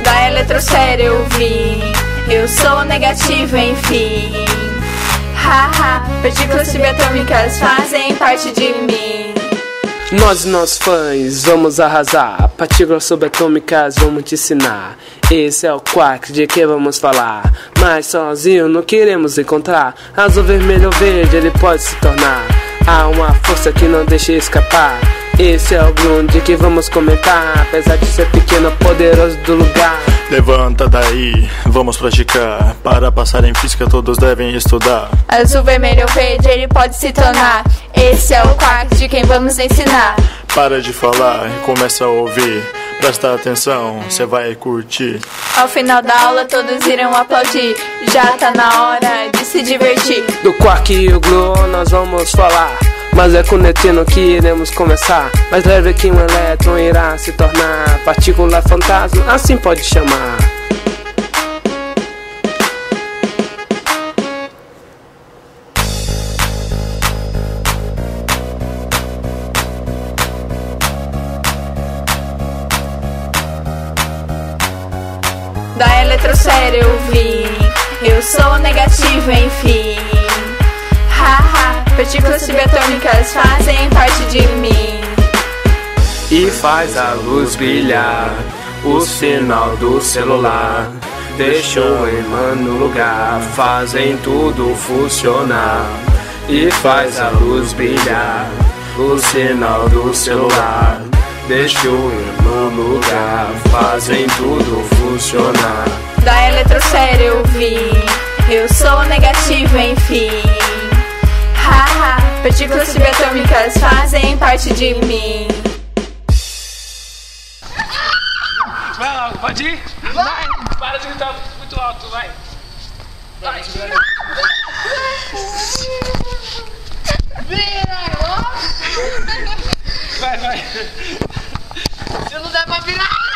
Da eletrosérie eu vim, eu sou negativo, enfim. Haha, partículas subatômicas fazem parte de mim. Nós e nossos fãs vamos arrasar, partículas subatômicas vamos te ensinar. Esse é o quark de que vamos falar, mas sozinho não queremos encontrar. Azul, vermelho ou verde ele pode se tornar. Há uma força que não deixa escapar. Esse é o Bloom de que vamos comentar, apesar de ser pequeno, poderoso do lugar. Levanta daí, vamos praticar. Para passar em física todos devem estudar. Azul, vermelho ou verde ele pode se tornar. Esse é o quark de quem vamos ensinar. Para de falar e começa a ouvir. Presta atenção, cê vai curtir. Ao final da aula todos irão aplaudir. Já tá na hora de se divertir. Do quark e o Glow nós vamos falar, mas é com o neutrino que iremos começar. Mais leve que um elétron irá se tornar. Partícula fantasma, assim pode chamar. Da eletrosérie eu vim, eu sou negativo, enfim. Haha, partículas subatômicas fazem parte de mim. E faz a luz brilhar, o sinal do celular. Deixa o imã no lugar, fazem tudo funcionar. E faz a luz brilhar, o sinal do celular. Deixa o imã no lugar, fazem tudo funcionar. Da eletrosérie eu vim, eu sou negativo, enfim. Haha, partículas subatômicas fazem parte de mim. Vai lá, pode ir? Vai! Para de gritar muito alto, vai! Vai! Vai! Se não der pra virar...